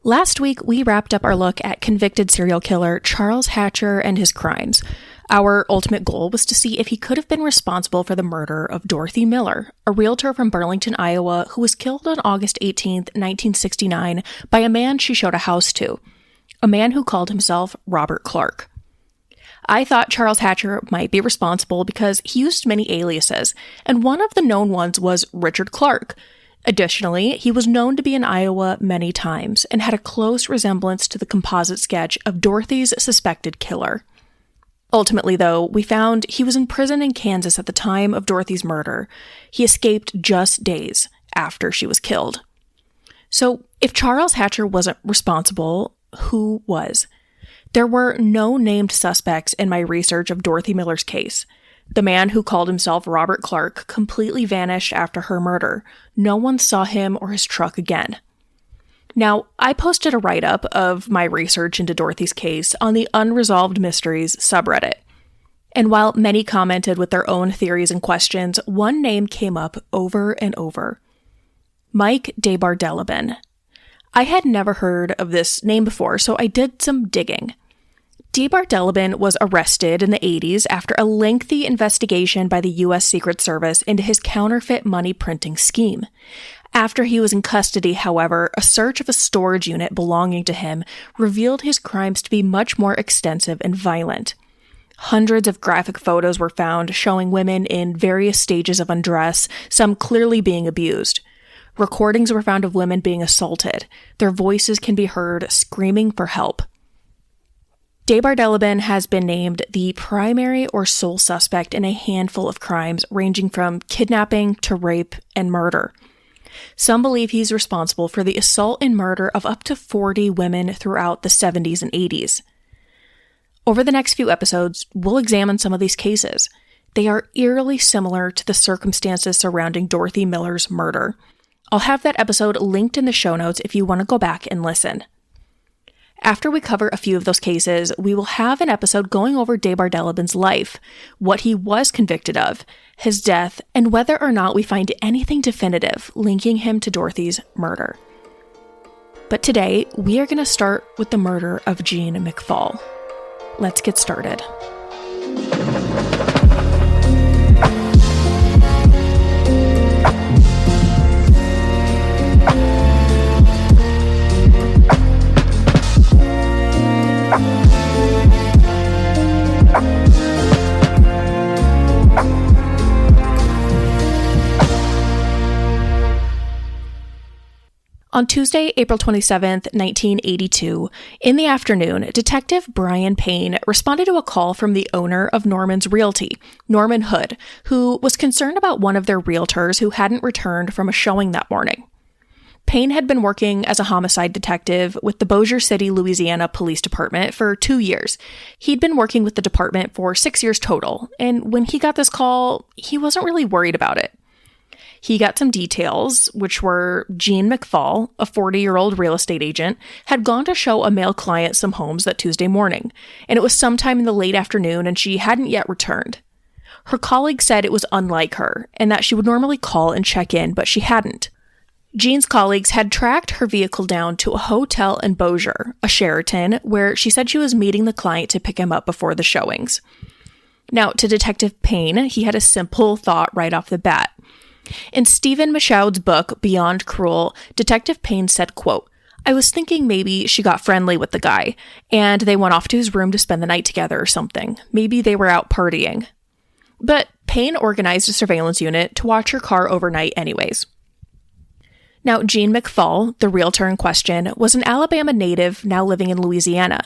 Last week, we wrapped up our look at convicted serial killer Charles Hatcher and his crimes. Our ultimate goal was to see if he could have been responsible for the murder of Dorothy Miller, a realtor from Burlington, Iowa, who was killed on August 18, 1969, by a man she showed a house to, a man who called himself Robert Clark. I thought Charles Hatcher might be responsible because he used many aliases, and one of the known ones was Richard Clark. Additionally, he was known to be in Iowa many times and had a close resemblance to the composite sketch of Dorothy's suspected killer. Ultimately, though, we found he was in prison in Kansas at the time of Dorothy's murder. He escaped just days after she was killed. So, if Charles Hatcher wasn't responsible, who was? There were no named suspects in my research of Dorothy Miller's case. The man who called himself Robert Clark completely vanished after her murder. No one saw him or his truck again. Now, I posted a write-up of my research into Dorothy's case on the Unresolved Mysteries subreddit. And while many commented with their own theories and questions, one name came up over and over. Mike DeBardeleben. I had never heard of this name before, so I did some digging. DeBardeleben was arrested in the 80s after a lengthy investigation by the U.S. Secret Service into his counterfeit money printing scheme. After he was in custody, however, a search of a storage unit belonging to him revealed his crimes to be much more extensive and violent. Hundreds of graphic photos were found showing women in various stages of undress, some clearly being abused. Recordings were found of women being assaulted. Their voices can be heard screaming for help. DeBardeleben has been named the primary or sole suspect in a handful of crimes ranging from kidnapping to rape and murder. Some believe he's responsible for the assault and murder of up to 40 women throughout the 70s and 80s. Over the next few episodes, we'll examine some of these cases. They are eerily similar to the circumstances surrounding Dorothy Miller's murder. I'll have that episode linked in the show notes if you want to go back and listen. After we cover a few of those cases, we will have an episode going over DeBardeleben's life, what he was convicted of, his death, and whether or not we find anything definitive linking him to Dorothy's murder. But today, we are going to start with the murder of Jean McPhaul. Let's get started. On Tuesday, April 27th, 1982, in the afternoon, Detective Brian Payne responded to a call from the owner of Norman's Realty, Norman Hood, who was concerned about one of their realtors who hadn't returned from a showing that morning. Payne had been working as a homicide detective with the Bossier City, Louisiana Police Department for 2 years. He'd been working with the department for 6 years total, and when he got this call, he wasn't really worried about it. He got some details, which were Jean McPhaul, a 40-year-old real estate agent, had gone to show a male client some homes that Tuesday morning, and it was sometime in the late afternoon and she hadn't yet returned. Her colleague said it was unlike her, and that she would normally call and check in, but she hadn't. Jean's colleagues had tracked her vehicle down to a hotel in Bossier, a Sheraton, where she said she was meeting the client to pick him up before the showings. Now, to Detective Payne, he had a simple thought right off the bat. In Stephen Michaud's book, Beyond Cruel, Detective Payne said, quote, "I was thinking maybe she got friendly with the guy, and they went off to his room to spend the night together or something. Maybe they were out partying." But Payne organized a surveillance unit to watch her car overnight anyways. Now, Jean McPhaul, the realtor in question, was an Alabama native now living in Louisiana.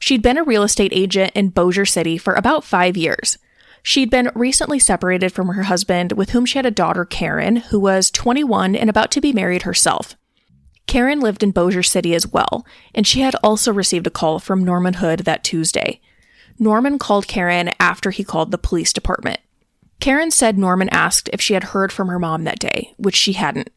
She'd been a real estate agent in Bossier City for about 5 years. She'd been recently separated from her husband, with whom she had a daughter, Karen, who was 21 and about to be married herself. Karen lived in Bossier City as well, and she had also received a call from Norman Hood that Tuesday. Norman called Karen after he called the police department. Karen said Norman asked if she had heard from her mom that day, which she hadn't.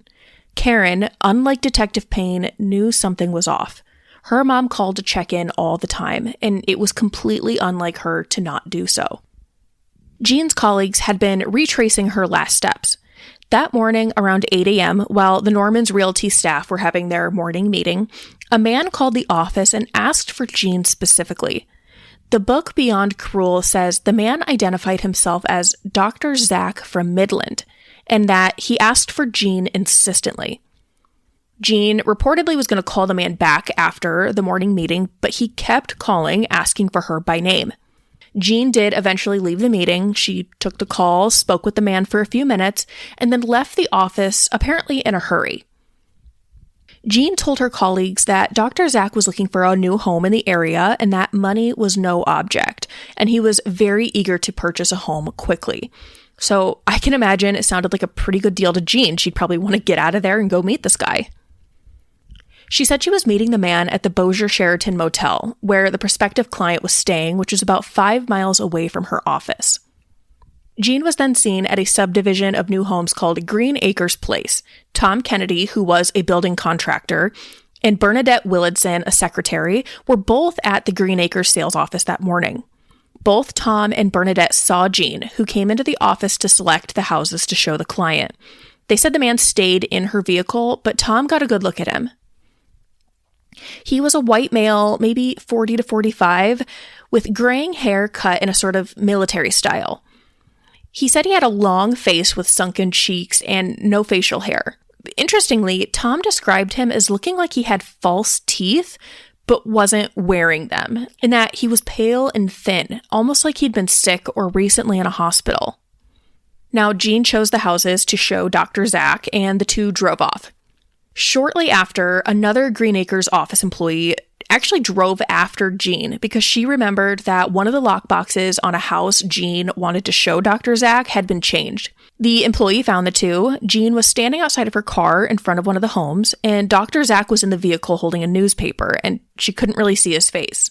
Karen, unlike Detective Payne, knew something was off. Her mom called to check in all the time, and it was completely unlike her to not do so. Jean's colleagues had been retracing her last steps. That morning, around 8 a.m., while the Norman's Realty staff were having their morning meeting, A man called the office and asked for Jean specifically. The book Beyond Cruel says the man identified himself as Dr. Zack from Midland, and that he asked for Jean insistently. Jean reportedly was going to call the man back after the morning meeting, but he kept calling, asking for her by name. Jean did eventually leave the meeting. She took the call, spoke with the man for a few minutes, and then left the office, apparently in a hurry. Jean told her colleagues that Dr. Zack was looking for a new home in the area and that money was no object, and he was very eager to purchase a home quickly. So I can imagine it sounded like a pretty good deal to Jean. She'd probably want to get out of there and go meet this guy. She said she was meeting the man at the Bossier Sheraton Motel, where the prospective client was staying, which was about 5 miles away from her office. Jean was then seen at a subdivision of new homes called Green Acres Place. Tom Kennedy, who was a building contractor, and Bernadette Willardson, a secretary, were both at the Green Acres sales office that morning. Both Tom and Bernadette saw Jean, who came into the office to select the houses to show the client. They said the man stayed in her vehicle, but Tom got a good look at him. He was a white male, maybe 40 to 45, with graying hair cut in a sort of military style. He said he had a long face with sunken cheeks and no facial hair. Interestingly, Tom described him as looking like he had false teeth, but wasn't wearing them, and that he was pale and thin, almost like he'd been sick or recently in a hospital. Now, Jean chose the houses to show Dr. Zack, and the two drove off. Shortly after, another Green Acres office employee actually drove after Jean because she remembered that one of the lockboxes on a house Jean wanted to show Dr. Zack had been changed. The employee found the two. Jean was standing outside of her car in front of one of the homes, and Dr. Zack was in the vehicle holding a newspaper, and she couldn't really see his face.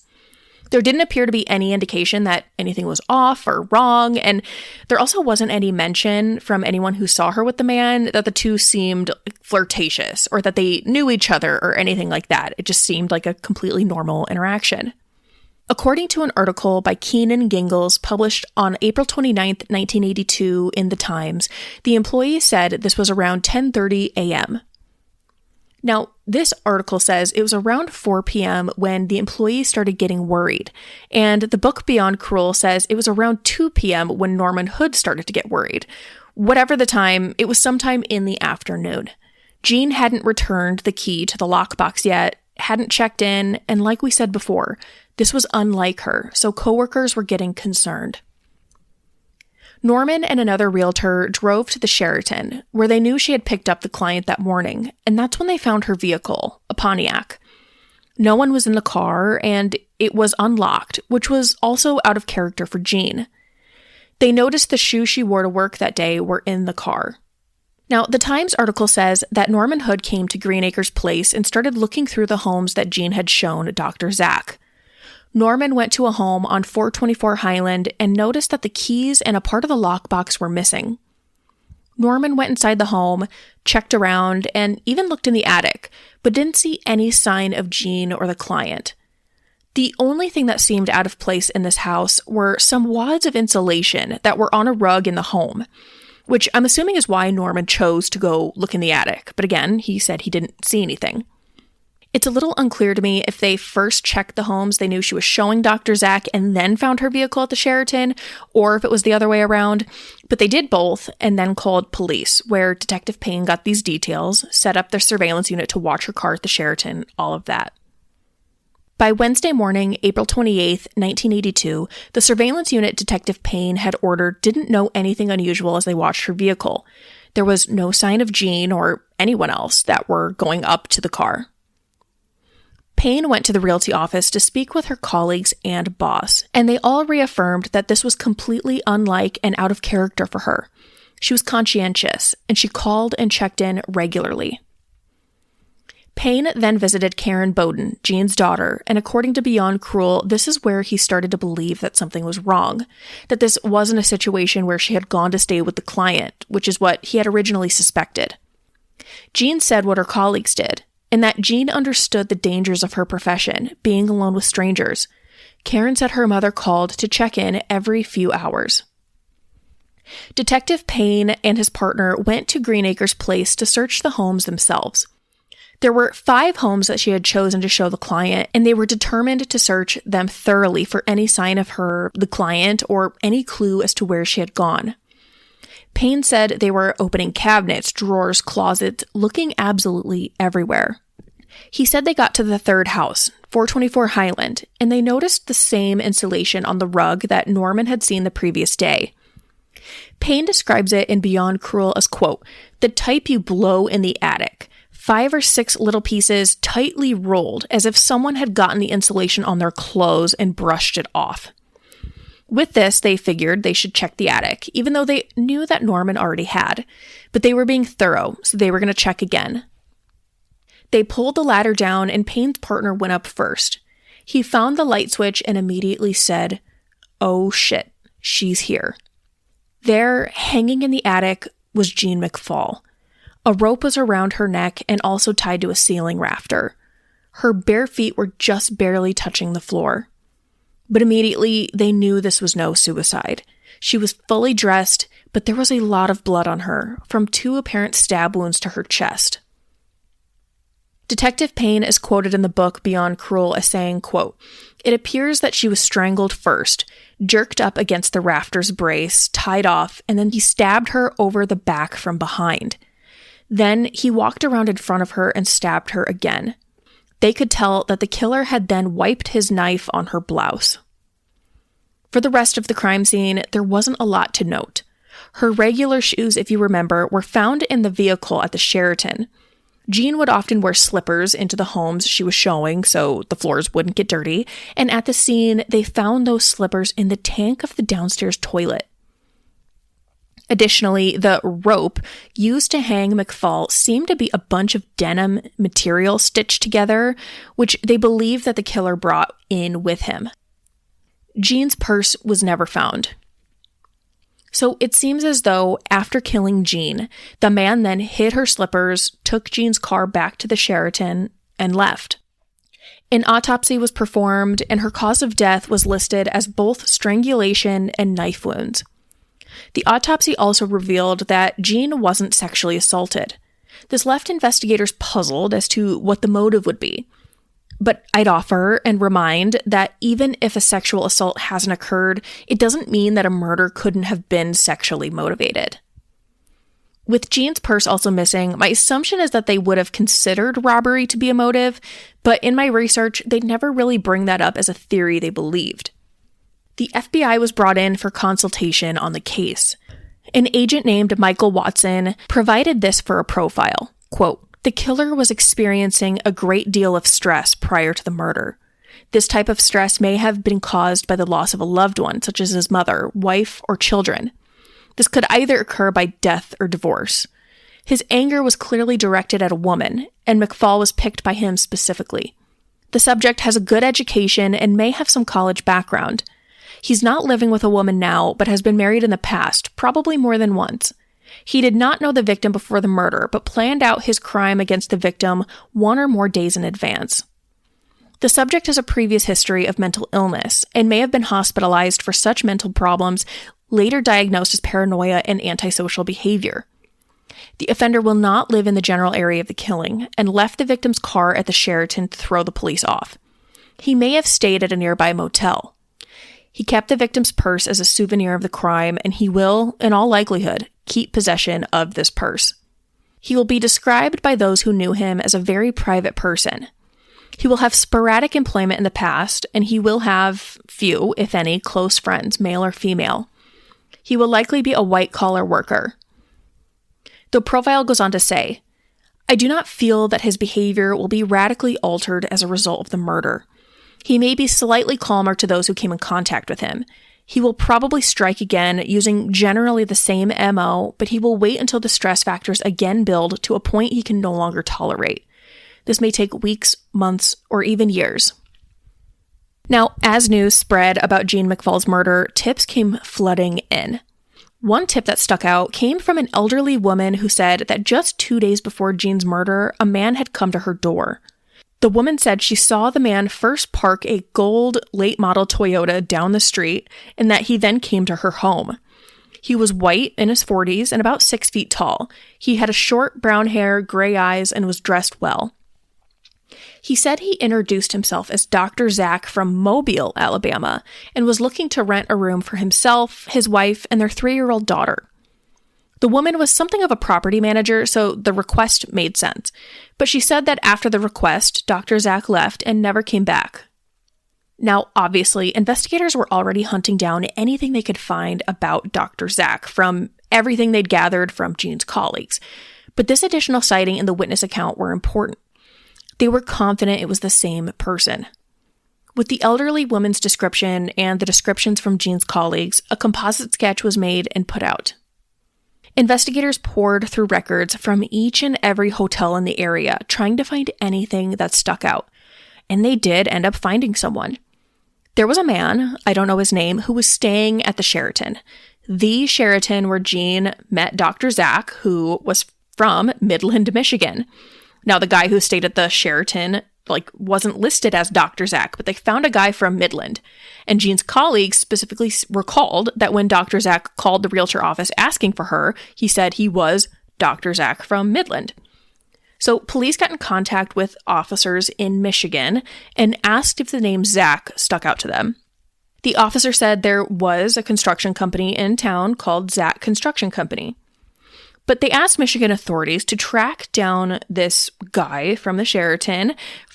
There didn't appear to be any indication that anything was off or wrong, and there also wasn't any mention from anyone who saw her with the man that the two seemed flirtatious or that they knew each other or anything like that. It just seemed like a completely normal interaction. According to an article by Keenan Gingles published on April 29th, 1982 in The Times, the employee said this was around 10:30 a.m. Now, this article says it was around 4 p.m. when the employee started getting worried, and the book Beyond Cruel says it was around 2 p.m. when Norman Hood started to get worried. Whatever the time, it was sometime in the afternoon. Jean hadn't returned the key to the lockbox yet, hadn't checked in, and like we said before, this was unlike her, so coworkers were getting concerned. Norman and another realtor drove to the Sheraton, where they knew she had picked up the client that morning, and that's when they found her vehicle, a Pontiac. No one was in the car, and it was unlocked, which was also out of character for Jean. They noticed the shoes she wore to work that day were in the car. Now, the Times article says that Norman Hood came to Green Acres Place and started looking through the homes that Jean had shown Dr. Zack. Norman went to a home on 424 Highland and noticed that the keys and a part of the lockbox were missing. Norman went inside the home, checked around, and even looked in the attic, but didn't see any sign of Jean or the client. The only thing that seemed out of place in this house were some wads of insulation that were on a rug in the home, which I'm assuming is why Norman chose to go look in the attic. But again, he said he didn't see anything. It's a little unclear to me if they first checked the homes they knew she was showing Dr. Zack and then found her vehicle at the Sheraton, or if it was the other way around. But they did both and then called police, where Detective Payne got these details, set up their surveillance unit to watch her car at the Sheraton, all of that. By Wednesday morning, April 28th, 1982, the surveillance unit Detective Payne had ordered didn't know anything unusual as they watched her vehicle. There was no sign of Jean or anyone else that were going up to the car. Payne went to the realty office to speak with her colleagues and boss, and they all reaffirmed that this was completely unlike and out of character for her. She was conscientious, and she called and checked in regularly. Payne then visited Karen Bowden, Jean's daughter, and according to Beyond Cruel, this is where he started to believe that something was wrong, that this wasn't a situation where she had gone to stay with the client, which is what he had originally suspected. Jean said what her colleagues did, and that Jean understood the dangers of her profession, being alone with strangers. Karen said her mother called to check in every few hours. Detective Payne and his partner went to Green Acres Place to search the homes themselves. There were 5 homes that she had chosen to show the client, and they were determined to search them thoroughly for any sign of her, the client, or any clue as to where she had gone. Payne said they were opening cabinets, drawers, closets, looking absolutely everywhere. He said they got to the 3rd house, 424 Highland, and they noticed the same insulation on the rug that Norman had seen the previous day. Payne describes it in Beyond Cruel as, quote, the type you blow in the attic. 5 or 6 little pieces tightly rolled as if someone had gotten the insulation on their clothes and brushed it off. With this, they figured they should check the attic, even though they knew that Norman already had. But they were being thorough, so they were going to check again. They pulled the ladder down and Payne's partner went up first. He found the light switch and immediately said, "Oh shit, she's here." There, hanging in the attic, was Jean McPhaul. A rope was around her neck and also tied to a ceiling rafter. Her bare feet were just barely touching the floor. But immediately, they knew this was no suicide. She was fully dressed, but there was a lot of blood on her, from 2 apparent stab wounds to her chest. Detective Payne is quoted in the book Beyond Cruel as saying, quote, "It appears that she was strangled first, jerked up against the rafter's brace, tied off, and then he stabbed her over the back from behind. Then he walked around in front of her and stabbed her again. They could tell that the killer had then wiped his knife on her blouse." For the rest of the crime scene, there wasn't a lot to note. Her regular shoes, if you remember, were found in the vehicle at the Sheraton. Jean would often wear slippers into the homes she was showing so the floors wouldn't get dirty, and at the scene, they found those slippers in the tank of the downstairs toilet. Additionally, the rope used to hang McPhaul seemed to be a bunch of denim material stitched together, which they believe that the killer brought in with him. Jean's purse was never found. So it seems as though after killing Jean, the man then hid her slippers, took Jean's car back to the Sheraton, and left. An autopsy was performed, and her cause of death was listed as both strangulation and knife wounds. The autopsy also revealed that Jean wasn't sexually assaulted. This left investigators puzzled as to what the motive would be. But I'd offer and remind that even if a sexual assault hasn't occurred, it doesn't mean that a murder couldn't have been sexually motivated. With Jean's purse also missing, my assumption is that they would have considered robbery to be a motive, but in my research, they'd never really bring that up as a theory they believed. The FBI was brought in for consultation on the case. An agent named Michael Watson provided this for a profile. Quote, "The killer was experiencing a great deal of stress prior to the murder. This type of stress may have been caused by the loss of a loved one, such as his mother, wife, or children. This could either occur by death or divorce. His anger was clearly directed at a woman, and McPhaul was picked by him specifically. The subject has a good education and may have some college background. He's not living with a woman now, but has been married in the past, probably more than once. He did not know the victim before the murder, but planned out his crime against the victim 1 or more days in advance. The subject has a previous history of mental illness and may have been hospitalized for such mental problems, later diagnosed as paranoia and antisocial behavior. The offender will not live in the general area of the killing and left the victim's car at the Sheraton to throw the police off. He may have stayed at a nearby motel. He kept the victim's purse as a souvenir of the crime, and he will, in all likelihood, keep possession of this purse. He will be described by those who knew him as a very private person. He will have sporadic employment in the past, and he will have few, if any, close friends, male or female. He will likely be a white-collar worker." The profile goes on to say, "I do not feel that his behavior will be radically altered as a result of the murder. He may be slightly calmer to those who came in contact with him. He will probably strike again using generally the same MO, but he will wait until the stress factors again build to a point he can no longer tolerate. This may take weeks, months, or even years." Now, as news spread about Jean McPhaul's murder, tips came flooding in. One tip that stuck out came from an elderly woman who said that just 2 days before Jean's murder, a man had come to her door. The woman said she saw the man first park a gold late-model Toyota down the street and that he then came to her home. He was white, in his 40s, and about 6 feet tall. He had a short brown hair, gray eyes, and was dressed well. He said he introduced himself as Dr. Zack from Mobile, Alabama, and was looking to rent a room for himself, his wife, and their 3-year-old daughter. The woman was something of a property manager, so the request made sense. But she said that after the request, Dr. Zack left and never came back. Now, obviously, investigators were already hunting down anything they could find about Dr. Zack from everything they'd gathered from Jean's colleagues. But this additional sighting and the witness account were important. They were confident it was the same person. With the elderly woman's description and the descriptions from Jean's colleagues, a composite sketch was made and put out. Investigators poured through records from each and every hotel in the area, trying to find anything that stuck out. And they did end up finding someone. There was a man, I don't know his name, who was staying at the Sheraton. The Sheraton where Jean met Dr. Zack, who was from Midland, Michigan. Now, the guy who stayed at the Sheraton, wasn't listed as Dr. Zack, but they found a guy from Midland. And Jean's colleagues specifically recalled that when Dr. Zack called the Realtor office asking for her, he said he was Dr. Zack from Midland. So police got in contact with officers in Michigan and asked if the name Zack stuck out to them. The officer said there was a construction company in town called Zack Construction Company. But they asked Michigan authorities to track down this guy from the Sheraton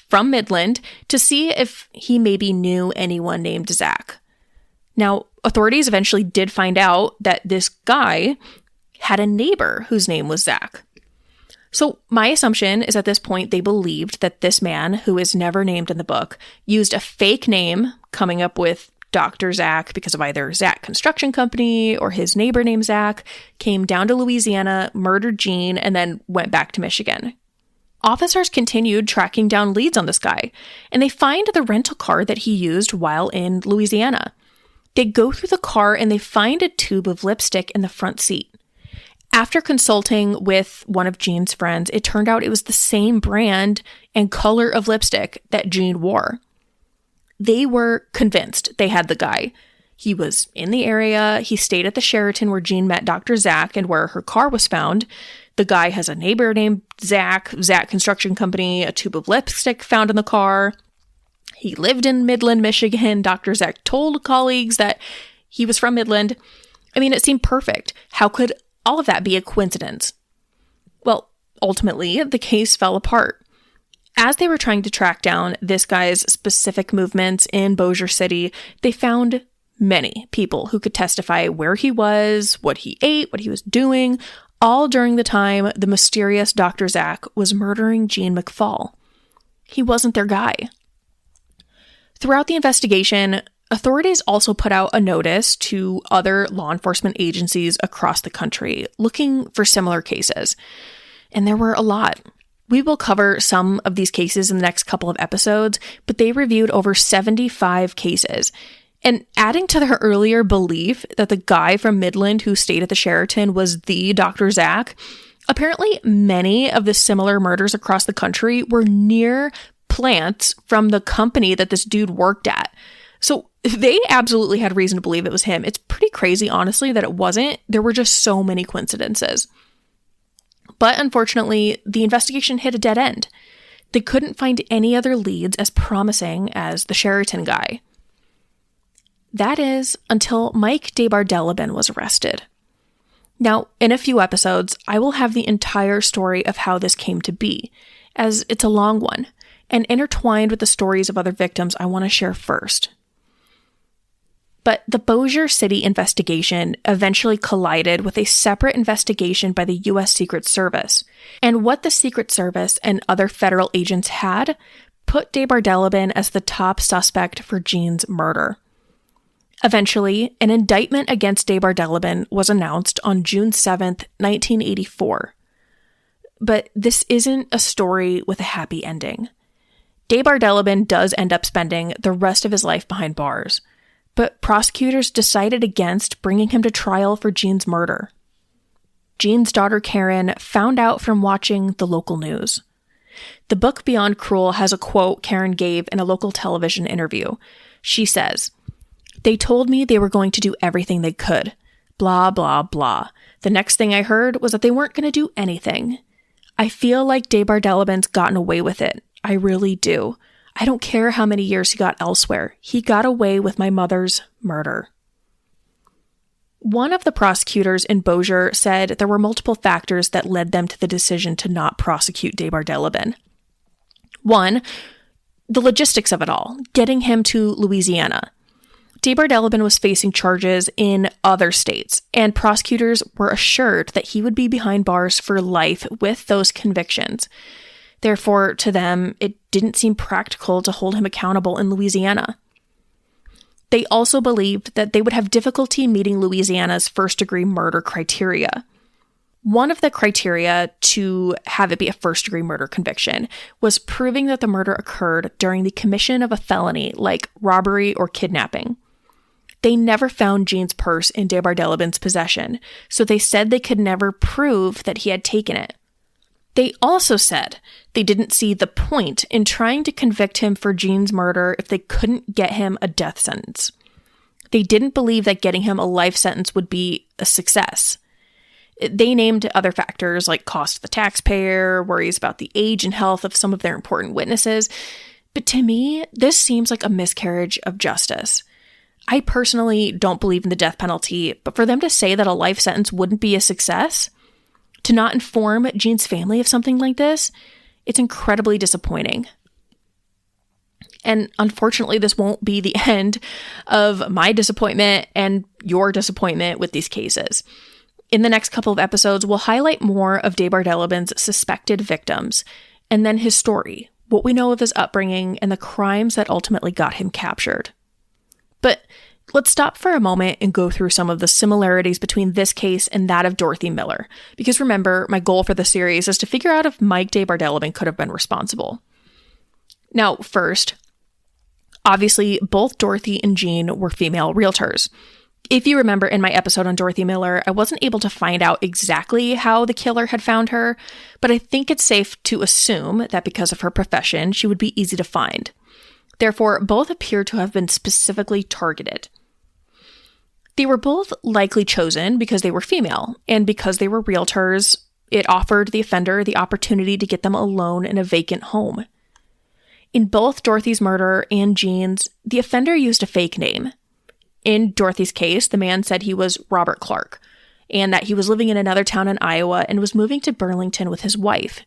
from Midland to see if he maybe knew anyone named Zack. Now, authorities eventually did find out that this guy had a neighbor whose name was Zack. So my assumption is at this point they believed that this man, who is never named in the book, used a fake name coming up with Dr. Zack because of either Zack Construction Company or his neighbor named Zack, came down to Louisiana, murdered Jean, and then went back to Michigan. Officers continued tracking down leads on this guy, and they find the rental car that he used while in Louisiana. They go through the car and they find a tube of lipstick in the front seat. After consulting with one of Jean's friends, it turned out it was the same brand and color of lipstick that Jean wore. They were convinced they had the guy. He was in the area. He stayed at the Sheraton where Jean met Dr. Zack and where her car was found. The guy has a neighbor named Zack, Zack Construction Company, a tube of lipstick found in the car. He lived in Midland, Michigan. Dr. Zack told colleagues that he was from Midland. I mean, it seemed perfect. How could all of that be a coincidence? Well, ultimately, the case fell apart. As they were trying to track down this guy's specific movements in Bossier City, they found many people who could testify where he was, what he ate, what he was doing, all during the time the mysterious Dr. Zack was murdering Jean McPhaul. He wasn't their guy. Throughout the investigation, authorities also put out a notice to other law enforcement agencies across the country looking for similar cases. And there were a lot. We will cover some of these cases in the next couple of episodes, but they reviewed over 75 cases. And adding to their earlier belief that the guy from Midland who stayed at the Sheraton was the Dr. Zack, apparently many of the similar murders across the country were near plants from the company that this dude worked at. So they absolutely had reason to believe it was him. It's pretty crazy, honestly, that it wasn't. There were just so many coincidences. But unfortunately, the investigation hit a dead end. They couldn't find any other leads as promising as the Sheraton guy. That is, until Mike DeBardeleben was arrested. Now, in a few episodes, I will have the entire story of how this came to be, as it's a long one, and intertwined with the stories of other victims I want to share first. But the Bossier City investigation eventually collided with a separate investigation by the U.S. Secret Service, and what the Secret Service and other federal agents had put DeBardeleben as the top suspect for Jean's murder. Eventually, an indictment against DeBardeleben was announced on June 7th, 1984. But this isn't a story with a happy ending. DeBardeleben does end up spending the rest of his life behind bars, but prosecutors decided against bringing him to trial for Jean's murder. Jean's daughter Karen found out from watching the local news. The book Beyond Cruel has a quote Karen gave in a local television interview. She says, "They told me they were going to do everything they could. Blah, blah, blah. The next thing I heard was that they weren't going to do anything. I feel like DeBardeleben's gotten away with it. I really do. I don't care how many years he got elsewhere. He got away with my mother's murder. One of the prosecutors in Bossier said there were multiple factors that led them to the decision to not prosecute DeBardeleben. One, the logistics of it all, getting him to Louisiana. DeBardeleben was facing charges in other states, and prosecutors were assured that he would be behind bars for life with those convictions. Therefore, to them, it didn't seem practical to hold him accountable in Louisiana. They also believed that they would have difficulty meeting Louisiana's first-degree murder criteria. One of the criteria to have it be a first-degree murder conviction was proving that the murder occurred during the commission of a felony like robbery or kidnapping. They never found Jean's purse in DeBardeleben's possession, so they said they could never prove that he had taken it. They also said they didn't see the point in trying to convict him for Jean's murder if they couldn't get him a death sentence. They didn't believe that getting him a life sentence would be a success. They named other factors like cost to the taxpayer, worries about the age and health of some of their important witnesses, but to me, this seems like a miscarriage of justice. I personally don't believe in the death penalty, but for them to say that a life sentence wouldn't be a success, to not inform Jean's family of something like this, it's incredibly disappointing. And unfortunately, this won't be the end of my disappointment and your disappointment with these cases. In the next couple of episodes, we'll highlight more of DeBardeleben's suspected victims, and then his story, what we know of his upbringing, and the crimes that ultimately got him captured. But let's stop for a moment and go through some of the similarities between this case and that of Dorothy Miller. Because remember, my goal for the series is to figure out if Mike DeBardeleben could have been responsible. Now, first, obviously, both Dorothy and Jean were female realtors. If you remember in my episode on Dorothy Miller, I wasn't able to find out exactly how the killer had found her, but I think it's safe to assume that because of her profession, she would be easy to find. Therefore, both appear to have been specifically targeted. They were both likely chosen because they were female, and because they were realtors, it offered the offender the opportunity to get them alone in a vacant home. In both Dorothy's murder and Jean's, the offender used a fake name. In Dorothy's case, the man said he was Robert Clark, and that he was living in another town in Iowa and was moving to Burlington with his wife.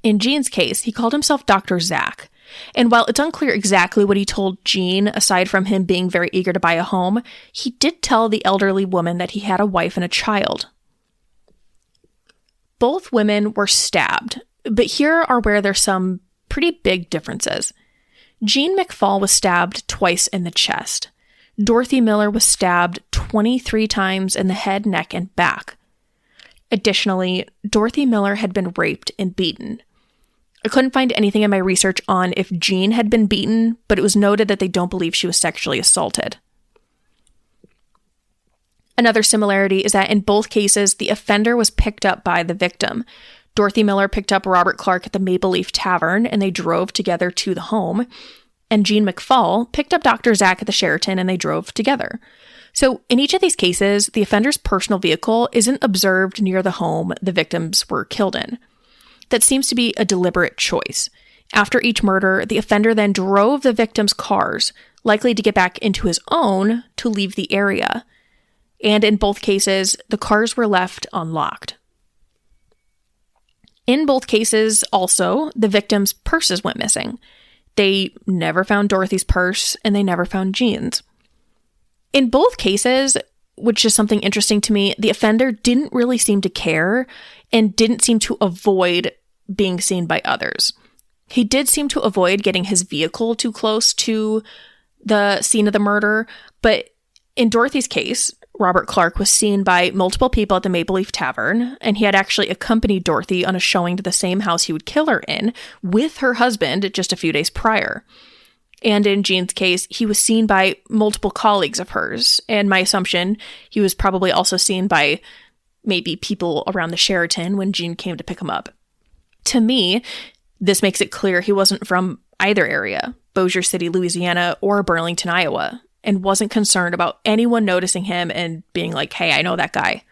In Jean's case, he called himself Dr. Zack, and while it's unclear exactly what he told Jean, aside from him being very eager to buy a home, he did tell the elderly woman that he had a wife and a child. Both women were stabbed, but here are where there's some pretty big differences. Jean McPhaul was stabbed twice in the chest. Dorothy Miller was stabbed 23 times in the head, neck, and back. Additionally, Dorothy Miller had been raped and beaten. I couldn't find anything in my research on if Jean had been beaten, but it was noted that they don't believe she was sexually assaulted. Another similarity is that in both cases, the offender was picked up by the victim. Dorothy Miller picked up Robert Clark at the Maple Leaf Tavern, and they drove together to the home. And Jean McPhaul picked up Dr. Zack at the Sheraton, and they drove together. So in each of these cases, the offender's personal vehicle isn't observed near the home the victims were killed in. That seems to be a deliberate choice. After each murder, the offender then drove the victims' cars, likely to get back into his own to leave the area. And in both cases, the cars were left unlocked. In both cases, also, the victims' purses went missing. They never found Dorothy's purse, and they never found Jean's. In both cases, which is something interesting to me, the offender didn't really seem to care and didn't seem to avoid being seen by others. He did seem to avoid getting his vehicle too close to the scene of the murder, but in Dorothy's case, Robert Clark was seen by multiple people at the Maple Leaf Tavern, and he had actually accompanied Dorothy on a showing to the same house he would kill her in with her husband just a few days prior. And in Jean's case, he was seen by multiple colleagues of hers, and my assumption, he was probably also seen by maybe people around the Sheraton when Jean came to pick him up. To me, this makes it clear he wasn't from either area, Bossier City, Louisiana, or Burlington, Iowa, and wasn't concerned about anyone noticing him and being like, hey, I know that guy.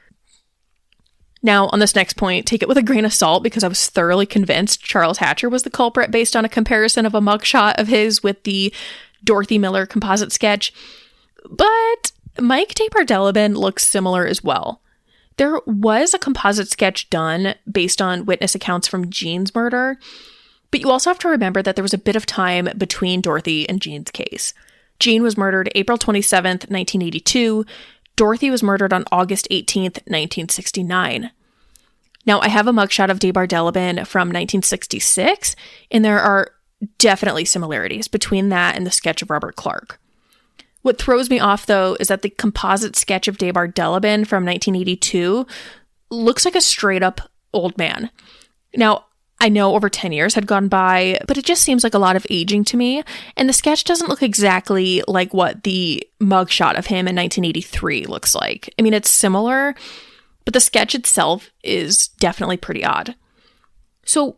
Now, on this next point, take it with a grain of salt because I was thoroughly convinced Charles Hatcher was the culprit based on a comparison of a mugshot of his with the Dorothy Miller composite sketch. But Mike DeBardeleben looks similar as well. There was a composite sketch done based on witness accounts from Jean's murder, but you also have to remember that there was a bit of time between Dorothy and Jean's case. Jean was murdered April 27th, 1982. Dorothy was murdered on August 18th, 1969. Now, I have a mugshot of DeBardeleben from 1966, and there are definitely similarities between that and the sketch of Robert Clark. What throws me off, though, is that the composite sketch of DeBardeleben from 1982 looks like a straight-up old man. Now, I know over 10 years had gone by, but it just seems like a lot of aging to me, and the sketch doesn't look exactly like what the mugshot of him in 1983 looks like. I mean, it's similar, but the sketch itself is definitely pretty odd. So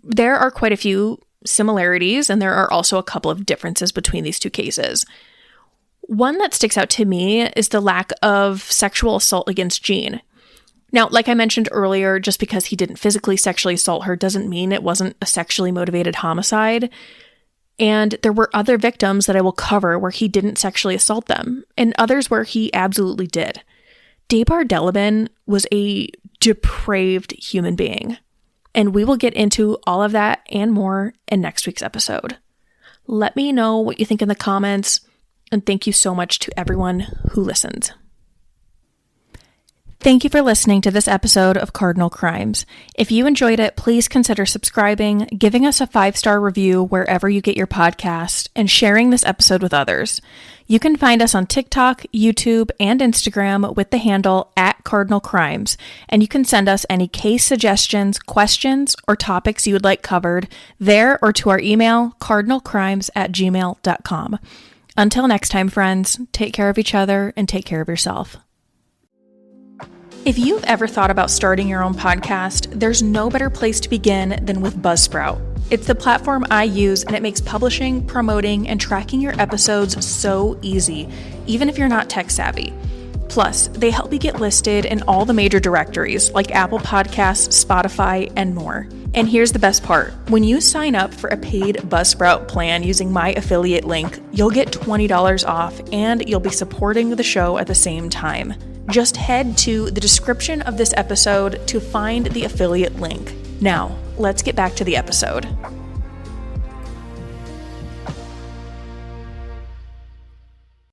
there are quite a few similarities, and there are also a couple of differences between these two cases. One that sticks out to me is the lack of sexual assault against Jean. Now, like I mentioned earlier, just because he didn't physically sexually assault her doesn't mean it wasn't a sexually motivated homicide. And there were other victims that I will cover where he didn't sexually assault them, and others where he absolutely did. DeBardeleben was a depraved human being. And we will get into all of that and more in next week's episode. Let me know what you think in the comments. And thank you so much to everyone who listened. Thank you for listening to this episode of Cardinal Crimes. If you enjoyed it, please consider subscribing, giving us a 5-star review wherever you get your podcast, and sharing this episode with others. You can find us on TikTok, YouTube, and Instagram with the handle @CardinalCrimes, and you can send us any case suggestions, questions, or topics you would like covered there or to our email, cardinalcrimes@gmail.com. Until next time, friends, take care of each other and take care of yourself. If you've ever thought about starting your own podcast, there's no better place to begin than with Buzzsprout. It's the platform I use, and it makes publishing, promoting, and tracking your episodes so easy, even if you're not tech savvy. Plus, they help you get listed in all the major directories like Apple Podcasts, Spotify, and more. And here's the best part. When you sign up for a paid Buzzsprout plan using my affiliate link, you'll get $20 off and you'll be supporting the show at the same time. Just head to the description of this episode to find the affiliate link. Now, let's get back to the episode.